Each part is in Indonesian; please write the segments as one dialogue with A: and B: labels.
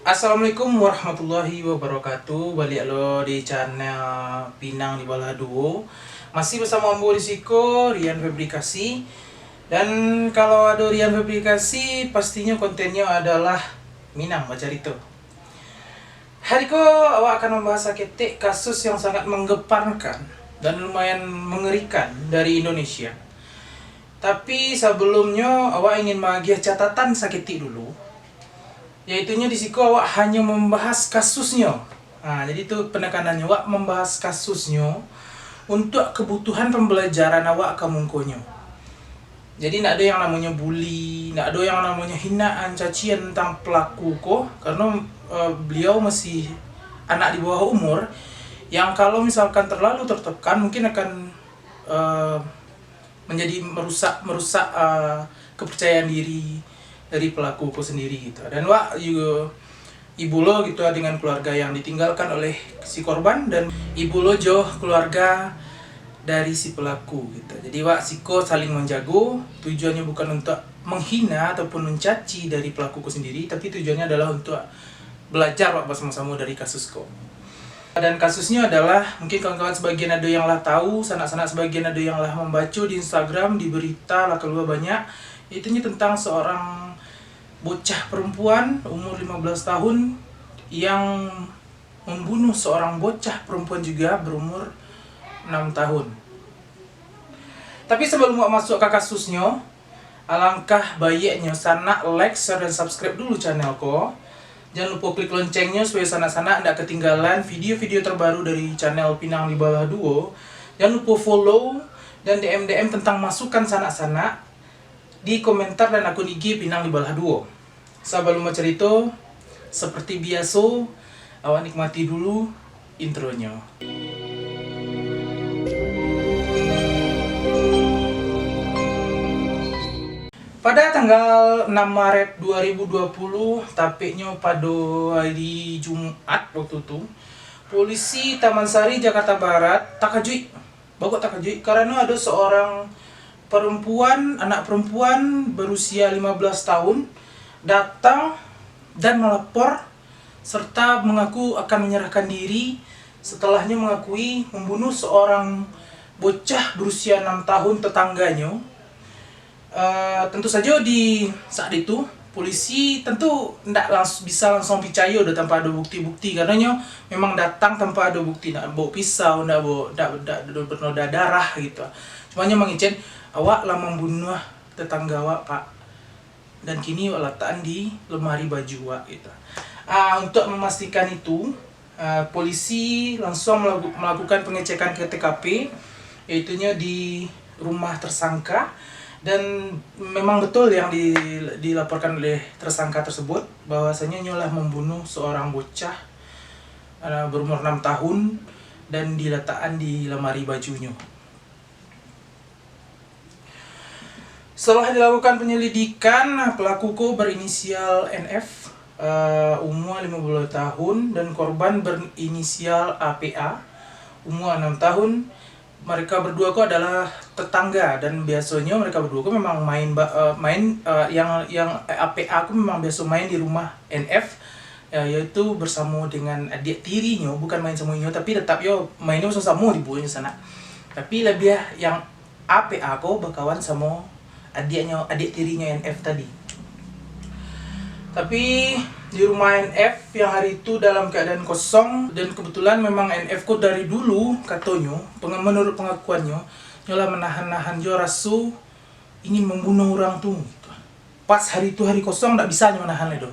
A: Assalamualaikum warahmatullahi wabarakatuh. Balik lo di channel Pinang di Bala Duo. Masih bersama Ambo Risiko, Rian Fabrikasi. Dan kalau ada Rian Fabrikasi, pastinya kontennya adalah Minang baca itu. Hari ko awak akan membahas ketik kasus yang sangat menggeparkan dan lumayan mengerikan dari Indonesia. Tapi sebelumnya awak ingin bahagia catatan sakiti dulu, yaitunya di siku awak hanya membahas kasusnya. Nah, jadi itu penekanannya, awak membahas kasusnya untuk kebutuhan pembelajaran awak ke mungkonyo. Jadi tidak ada yang namanya bully, tidak ada yang namanya hinaan, cacian tentang pelaku ko, karena beliau masih anak di bawah umur yang kalau misalkan terlalu tertekan mungkin akan menjadi merusak kepercayaan diri dari pelaku sendiri gitu. Dan wak juga ibu lo gitu dengan keluarga yang ditinggalkan oleh si korban, dan ibu lo jauh keluarga dari si pelaku gitu. Jadi wak siko saling menjago, tujuannya bukan untuk menghina ataupun mencaci dari pelaku sendiri, tapi tujuannya adalah untuk belajar wak bersama-sama dari kasus ko. Dan kasusnya adalah, mungkin kawan-kawan sebagian ada yang lah tahu, sanak-sanak sebagian ada yang lah membaca di Instagram, di berita lah keluar banyak. Itunya tentang seorang bocah perempuan umur 15 tahun yang membunuh seorang bocah perempuan juga berumur 6 tahun. Tapi sebelum masuk ke kasusnya, alangkah baiknya sanak like, share, dan subscribe dulu channelku. Jangan lupa klik loncengnya supaya sanak-sanak tidak ketinggalan video-video terbaru dari channel Pinang di Bala Duo. Jangan lupa follow dan DM tentang masukan sanak-sanak di komentar dan akun IG Pinang di Bala Duo. Sebelum cerita, seperti biasa, awak nikmati dulu intronya. Pada tanggal 6 Maret 2020, tepatnya pada hari Jumat waktu itu, polisi Taman Sari, Jakarta Barat takjub karena ada seorang perempuan, anak perempuan berusia 15 tahun datang dan melapor serta mengaku akan menyerahkan diri setelahnya mengakui membunuh seorang bocah berusia 6 tahun tetangganya. Tentu saja di saat itu polisi tentu tidak bisa langsung percaya udah tanpa ada bukti-bukti, karena memang datang tanpa ada bukti, tidak bawa pisau, tidak bernoda darah gitu. Cumanya mengicen awak lah membunuh tetangga awak pak, dan kini awak letakkan di lemari baju awak gitu. Untuk memastikan itu, polisi langsung melakukan pengecekan ke TKP, yaitunya di rumah tersangka. Dan memang betul yang dilaporkan oleh tersangka tersebut, bahwasanya nyolah membunuh seorang bocah berumur 6 tahun dan diletakkan di lemari bajunya. Setelah dilakukan penyelidikan, pelaku berinisial NF, umur 15 tahun, dan korban berinisial APA, umur 6 tahun. Mereka berdua adalah tetangga, dan biasanya mereka berdua memang yang APA memang biasa main di rumah NF, yaitu bersama dengan adik tirinya, bukan main sama nyo, tapi tetap mainnya sama di buahnya sana. Tapi lebih yang APA berkawan sama adik tirinya NF tadi. Tapi di rumah NF yang hari itu dalam keadaan kosong, dan kebetulan memang NF dari dulu katanya, menurut pengakuannya, nyolah menahan-nahan rasa ingin membunuh orang tuh. Pas hari itu hari kosong tidak bisa menahan itu,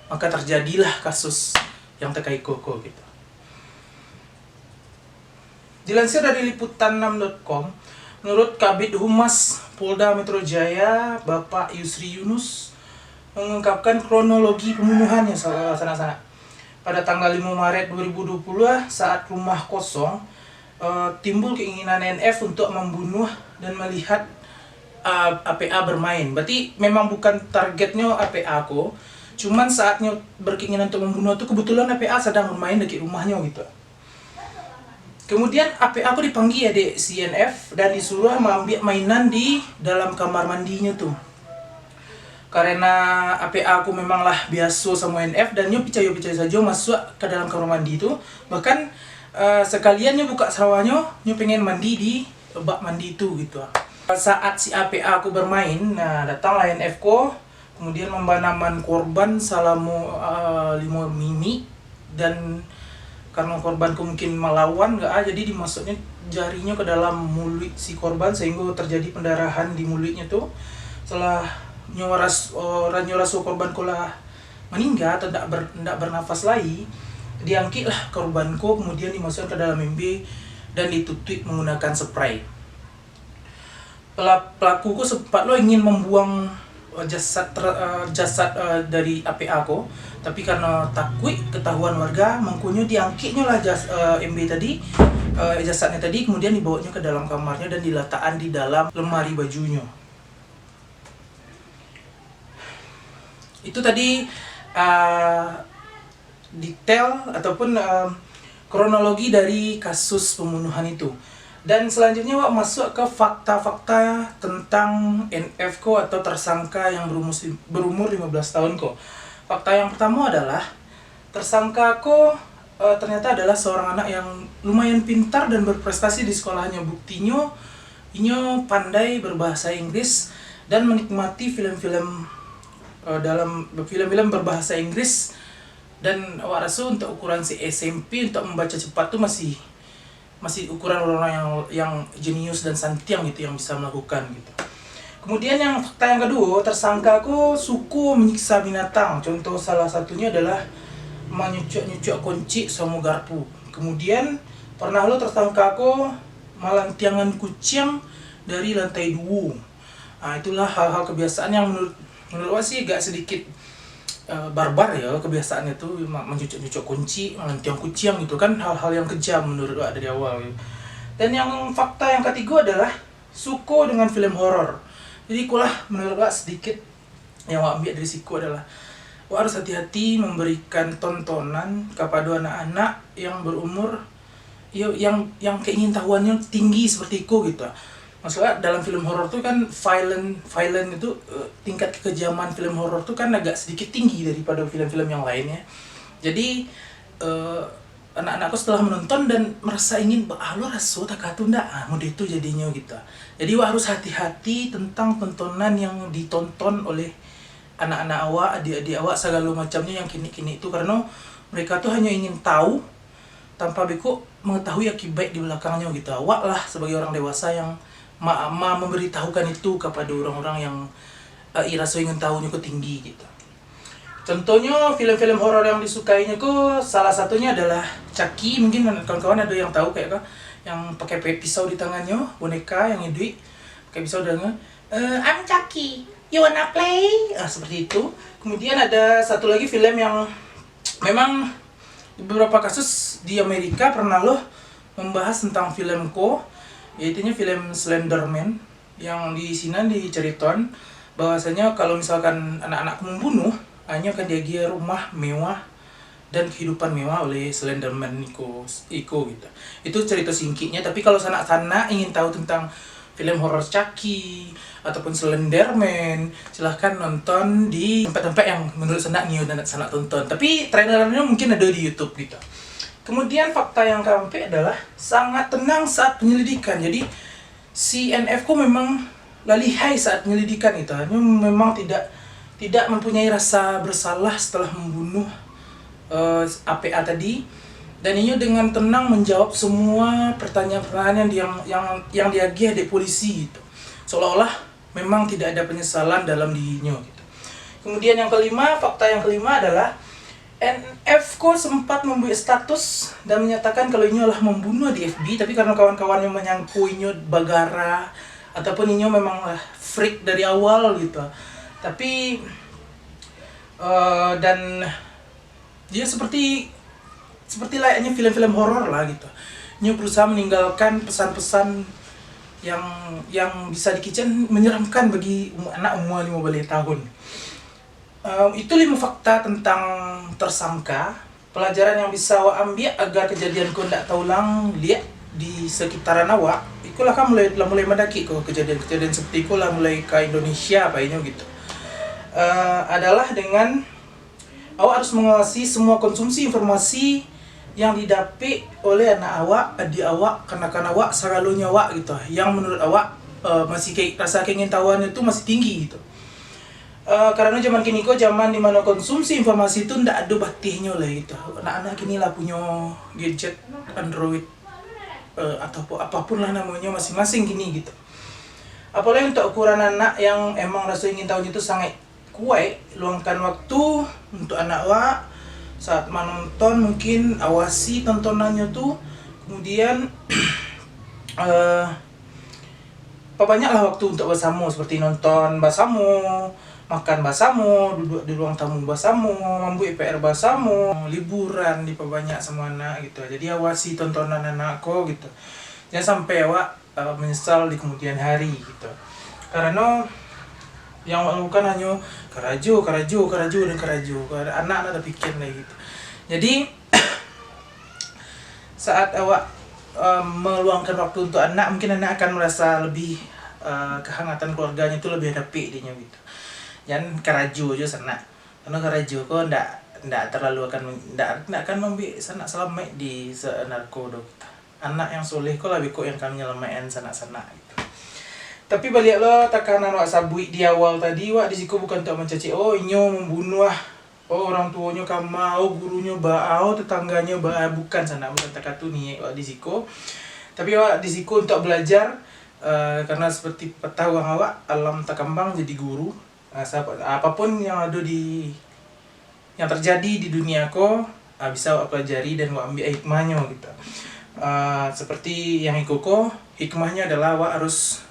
A: maka terjadilah kasus yang terkait koko gitu. Dilansir dari liputan6.com, menurut Kabid Humas Polda Metro Jaya, Bapak Yusri Yunus mengungkapkan kronologi pembunuhannya sana-sana. Pada tanggal 5 Maret 2020 saat rumah kosong, timbul keinginan NF untuk membunuh dan melihat APA bermain. Berarti memang bukan targetnya APA cuman saatnya berkeinginan untuk membunuh itu kebetulan APA sedang bermain di rumahnya gitu. Kemudian APA dipanggil ya di CNF dan disuruh mengambil mainan di dalam kamar mandinya tuh. karena APA aku memanglah biasa sama NF dan nyo percaya saja masuk ke dalam kamar mandi itu. Bahkan sekalian nyo buka sawahnya, nyo pengen mandi di bak mandi itu gitu. Saat si APA aku bermain, nah datanglah NF ko, kemudian membanaman korban selama 5 menit, dan karena korbanku mungkin melawan jadi dimasuknya jarinya ke dalam mulut si korban sehingga terjadi pendarahan di mulutnya tuh. Setelah nyoras korbanku lah meninggal atau tidak bernafas lagi, diangkitlah korbanku kemudian dimasukkan ke dalam ember dan ditutup menggunakan spray. Pelakuku sempat ingin membuang jasad dari APA ko, tapi karena takut ketahuan warga, mengkunyo diangkitnya lah MB tadi, jasadnya tadi, kemudian dibawanya ke dalam kamarnya dan diletakkan di dalam lemari bajunya. Itu tadi detail ataupun kronologi dari kasus pembunuhan itu. Dan selanjutnya Wak masuk ke fakta-fakta tentang NF ko atau tersangka yang berumur 15 tahun ko. Fakta yang pertama adalah tersangka ko ternyata adalah seorang anak yang lumayan pintar dan berprestasi di sekolahnya. Buktinya inyo pandai berbahasa Inggris dan menikmati film-film berbahasa Inggris, dan Wak rasa untuk ukuran si SMP untuk membaca cepat tuh masih ukuran orang-orang yang jenius dan santiang gitu yang bisa melakukan gitu. Kemudian yang fakta yang kedua, tersangka aku suku menyiksa binatang. Contoh salah satunya adalah menyucuk kunci sama garpu. Kemudian pernah lo tersangka aku melantiangan kucing dari lantai 2. Nah, itulah hal-hal kebiasaan yang menurut sih agak sedikit barbar ya kebiasaannya tuh, mencucuk kunci, melantiang kucing gitu kan, hal-hal yang kejam menurut Wak dari awal gitu. Dan yang fakta yang ketiga adalah suko dengan film horor. Jadi kulah menurut Wak sedikit yang Wak ambil dari siku adalah Wak harus hati-hati memberikan tontonan kepada anak-anak yang berumur yang keingintahuannya tinggi seperti itu gitu. Maksudnya dalam film horor tuh kan violent itu tingkat kekejaman film horor tuh kan agak sedikit tinggi daripada film-film yang lainnya. Jadi anak-anakku setelah menonton dan merasa ingin lo raso tak ndak mode itu jadinya gitu. Jadi Wak harus hati-hati tentang tontonan yang ditonton oleh anak-anak awak, adik-adik awak, segala macamnya yang kini-kini itu, karena mereka tuh hanya ingin tahu tanpa beku mengetahui akibat di belakangnya gitu. Wak lah sebagai orang dewasa yang memberitahukan itu kepada orang-orang yang rasa ingin tahunya ke tinggi gitu. Contohnya film-film horor yang disukainya salah satunya adalah Chucky. Mungkin kawan-kawan ada yang tahu kayak yang pakai pisau di tangannya, boneka yang hidup pakai pisau dengan I'm Chucky, you wanna play? Seperti itu. Kemudian ada satu lagi film yang memang di beberapa kasus di Amerika pernah membahas tentang film yaitu film Slenderman, yang di sini diceritakan bahwasanya kalau misalkan anak-anak membunuh hanya akan dia rumah mewah dan kehidupan mewah oleh Slenderman Iko gitu. Itu cerita singkatnya, tapi kalau sanak-sanak ingin tahu tentang film horor Chucky ataupun Slenderman, silahkan nonton di tempat-tempat yang menurut sanak dan sanak tonton. Tapi trailernya mungkin ada di YouTube gitu. Kemudian fakta yang keempat adalah sangat tenang saat penyelidikan. Jadi si NF ku memang lihai saat penyelidikan itu. Hanya memang tidak mempunyai rasa bersalah setelah membunuh APA tadi. Dan ini dengan tenang menjawab semua pertanyaan-pertanyaan yang diagih dari polisi gitu. Seolah-olah memang tidak ada penyesalan dalam dirinya gitu. Kemudian yang kelima, fakta yang kelima adalah NF ko sempat membuat status dan menyatakan kalau ini adalah membunuh di FB, tapi karena kawan-kawannya menyangku ini bagara ataupun ini memang freak dari awal gitu. Tapi dan dia seperti layaknya film-film horor lah gitu. Ini berusaha meninggalkan pesan-pesan yang bisa dikicen menyeramkan bagi anak umur 15 tahun. Itu 5 fakta tentang tersangka. Pelajaran yang bisa awak ambil agar kejadian kau tidak terulang lihat di sekitaran awak. Ikulah kan mulai mendaki kau kejadian-kejadian seperti itulah mulai ke Indonesia apa ini gitu. adalah dengan awak harus mengawasi semua konsumsi informasi yang didapat oleh anak awak, adik awak, kanak-kanak awak, selalunya awak gitu. Yang menurut awak masih rasa keingintahuan itu masih tinggi gitu. Karena zaman kini kok zaman dimana konsumsi informasi itu ndak ada batihnya lah gitu. Anak-anak kini lah punya gadget Android atau apapun lah namanya masing-masing kini gitu. Apalagi untuk ukuran anak yang emang rasa ingin tahu itu sangat kuat, luangkan waktu untuk anak awak saat menonton, mungkin awasi tontonannya tuh, kemudian banyaklah waktu untuk bersama seperti nonton bersama, makan bersama, duduk di ruang tamu bersama, membuat PR bersama, liburan diperbanyak sama anak gitu. Jadi awasi tontonan anakku gitu. Jangan sampai awak menyesal di kemudian hari gitu. Karena yang awak lakukan hanya karajo. Anak-anak terpikir lah gitu. Jadi saat awak meluangkan waktu untuk anak, mungkin anak akan merasa lebih kehangatan keluarganya itu lebih dapet dinya gitu. Jangan karajo aja sana, karena karajo kok ndak terlalu akan membuat sanak selamat di senarko dok. Anak yang soleh kok lebih kok yang kami nyelamain sanak gitu. Tapi balik lo tekanan wak sabui di awal tadi, wak di situ bukan untuk mencaci inyo membunuh orang tuanya kamau, gurunya baau, tetangganya baau, bukan tak tu nih wak di situ. Tapi wak di situ untuk belajar, karena seperti tahu awak alam tak kembang jadi guru. Apapun yang ada yang terjadi di dunia ko bisa wak pelajari dan wak ambil hikmahnya gitu. Seperti yang ikoko, hikmahnya adalah wak harus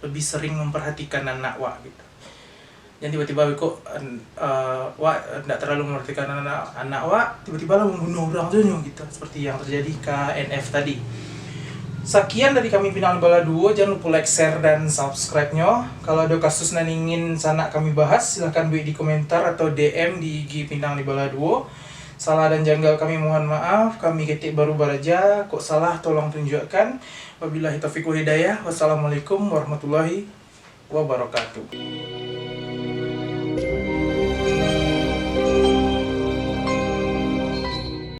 A: lebih sering memperhatikan anak wak gitu. Jangan tiba-tiba kok wak tidak terlalu memperhatikan anak wak, tiba-tiba lah membunuh orang tuh gitu, seperti yang terjadi KNF tadi. Sekian dari kami Pinang Bala Duo, jangan lupa like, share, dan subscribe-nya. Kalau ada kasus yang ingin sanak kami bahas, silahkan buat di komentar atau DM di IG Pinang Bala Duo. Salah dan janggal kami mohon maaf, kami ketik baru baraja, kok salah tolong tunjukkan. Wabillahi taufiq wal hidayah. Wassalamualaikum warahmatullahi wabarakatuh.